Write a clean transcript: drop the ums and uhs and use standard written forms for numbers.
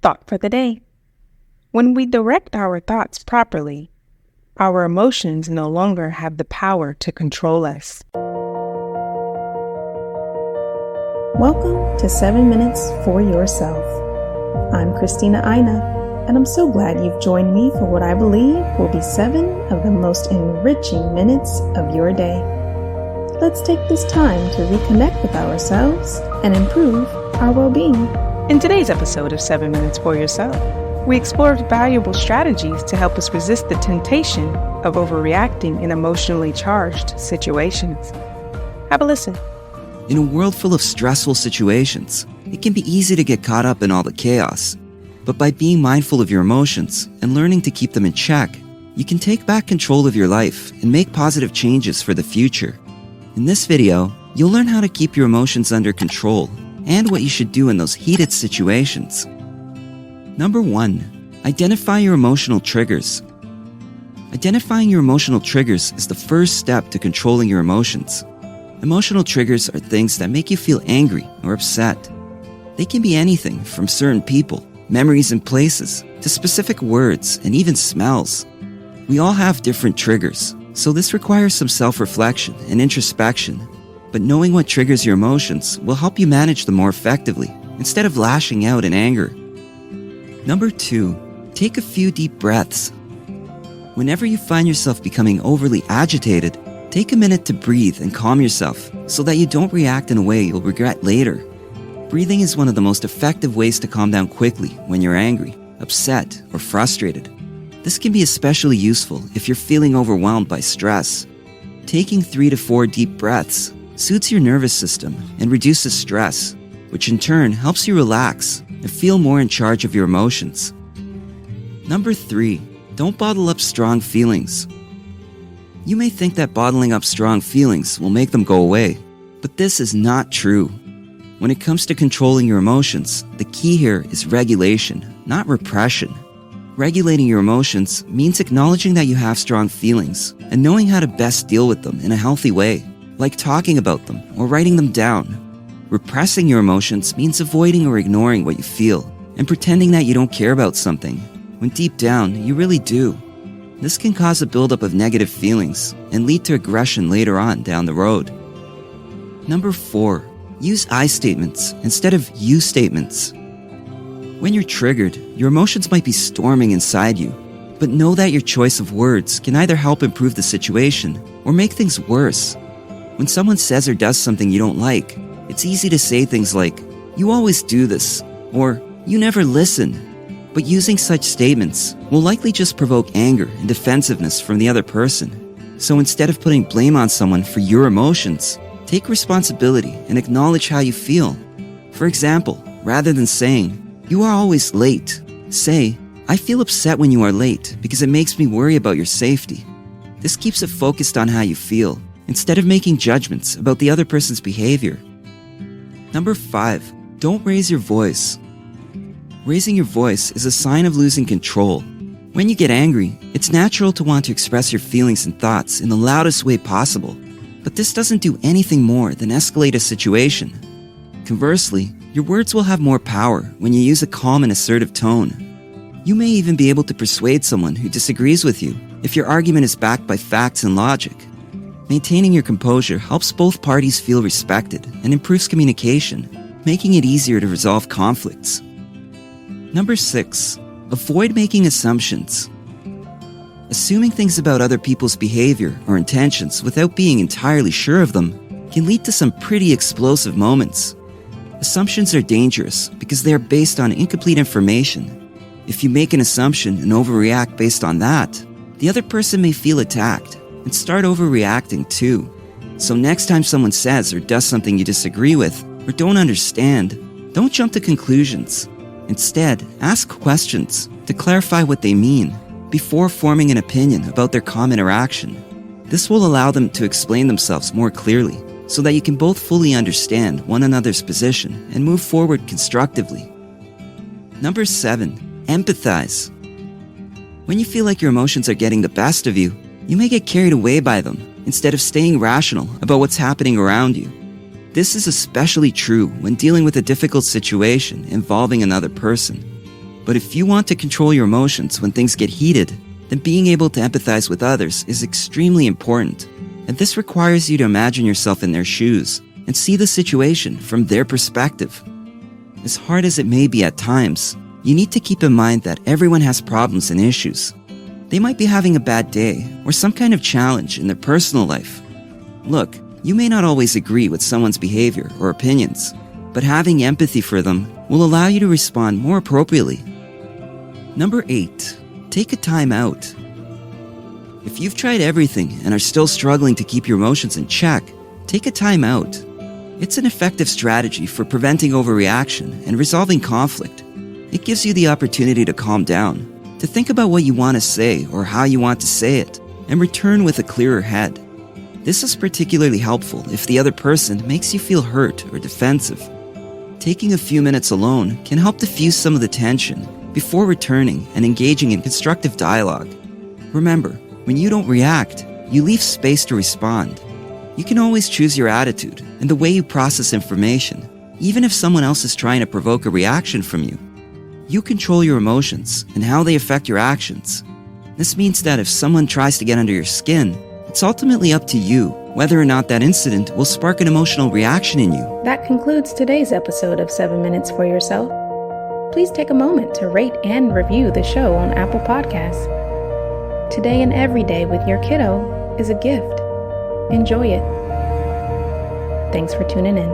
Thought for the day. When we direct our thoughts properly, our emotions no longer have the power to control us. Welcome to 7 Minutes for Yourself. I'm Christina Aina, and I'm so glad you've joined me for what I believe will be 7 of the most enriching minutes of your day. Let's take this time to reconnect with ourselves and improve our well-being. In today's episode of 7 Minutes for Yourself, we explored valuable strategies to help us resist the temptation of overreacting in emotionally charged situations. Have a listen. In a world full of stressful situations, it can be easy to get caught up in all the chaos. But by being mindful of your emotions and learning to keep them in check, you can take back control of your life and make positive changes for the future. In this video, you'll learn how to keep your emotions under control and what you should do in those heated situations. Number 1. Identify your emotional triggers. Identifying your emotional triggers is the first step to controlling your emotions. Emotional triggers are things that make you feel angry or upset. They can be anything from certain people, memories and places, to specific words and even smells. We all have different triggers, so this requires some self-reflection and introspection. But knowing what triggers your emotions will help you manage them more effectively instead of lashing out in anger. Number 2. Take a few deep breaths. Whenever you find yourself becoming overly agitated, take a minute to breathe and calm yourself so that you don't react in a way you'll regret later. Breathing is one of the most effective ways to calm down quickly when you're angry, upset, or frustrated. This can be especially useful if you're feeling overwhelmed by stress. Taking 3 to 4 deep breaths soothes your nervous system and reduces stress, which in turn helps you relax and feel more in charge of your emotions. Number 3. Don't bottle up strong feelings. You may think that bottling up strong feelings will make them go away, but this is not true. When it comes to controlling your emotions, the key here is regulation, not repression. Regulating your emotions means acknowledging that you have strong feelings and knowing how to best deal with them in a healthy way, like talking about them or writing them down. Repressing your emotions means avoiding or ignoring what you feel and pretending that you don't care about something, when deep down you really do. This can cause a buildup of negative feelings and lead to aggression later on down the road. Number 4. Use I statements instead of you statements. When you're triggered, your emotions might be storming inside you, but know that your choice of words can either help improve the situation or make things worse. When someone says or does something you don't like, it's easy to say things like, "You always do this," or "You never listen." But using such statements will likely just provoke anger and defensiveness from the other person. So instead of putting blame on someone for your emotions, take responsibility and acknowledge how you feel. For example, rather than saying, "You are always late," say, "I feel upset when you are late because it makes me worry about your safety." This keeps it focused on how you feel, instead of making judgments about the other person's behavior. Number 5. Don't raise your voice. Raising your voice is a sign of losing control. When you get angry, it's natural to want to express your feelings and thoughts in the loudest way possible, but this doesn't do anything more than escalate a situation. Conversely, your words will have more power when you use a calm and assertive tone. You may even be able to persuade someone who disagrees with you if your argument is backed by facts and logic. Maintaining your composure helps both parties feel respected and improves communication, making it easier to resolve conflicts. Number 6. Avoid making assumptions. Assuming things about other people's behavior or intentions without being entirely sure of them can lead to some pretty explosive moments. Assumptions are dangerous because they are based on incomplete information. If you make an assumption and overreact based on that, the other person may feel attacked and start overreacting too. So next time someone says or does something you disagree with or don't understand, don't jump to conclusions. Instead, ask questions to clarify what they mean before forming an opinion about their comment or action. This will allow them to explain themselves more clearly so that you can both fully understand one another's position and move forward constructively. Number 7. Empathize. When you feel like your emotions are getting the best of you, you may get carried away by them instead of staying rational about what's happening around you. This is especially true when dealing with a difficult situation involving another person. But if you want to control your emotions when things get heated, then being able to empathize with others is extremely important. And this requires you to imagine yourself in their shoes and see the situation from their perspective. As hard as it may be at times, you need to keep in mind that everyone has problems and issues. They might be having a bad day or some kind of challenge in their personal life. Look, you may not always agree with someone's behavior or opinions, but having empathy for them will allow you to respond more appropriately. Number 8, take a time out. If you've tried everything and are still struggling to keep your emotions in check, take a time out. It's an effective strategy for preventing overreaction and resolving conflict. It gives you the opportunity to calm down, to think about what you want to say or how you want to say it, and return with a clearer head. This is particularly helpful if the other person makes you feel hurt or defensive. Taking a few minutes alone can help diffuse some of the tension before returning and engaging in constructive dialogue. Remember, when you don't react, you leave space to respond. You can always choose your attitude and the way you process information, even if someone else is trying to provoke a reaction from you. You control your emotions and how they affect your actions. This means that if someone tries to get under your skin, it's ultimately up to you whether or not that incident will spark an emotional reaction in you. That concludes today's episode of 7 Minutes for Yourself. Please take a moment to rate and review the show on Apple Podcasts. Today and every day with your kiddo is a gift. Enjoy it. Thanks for tuning in.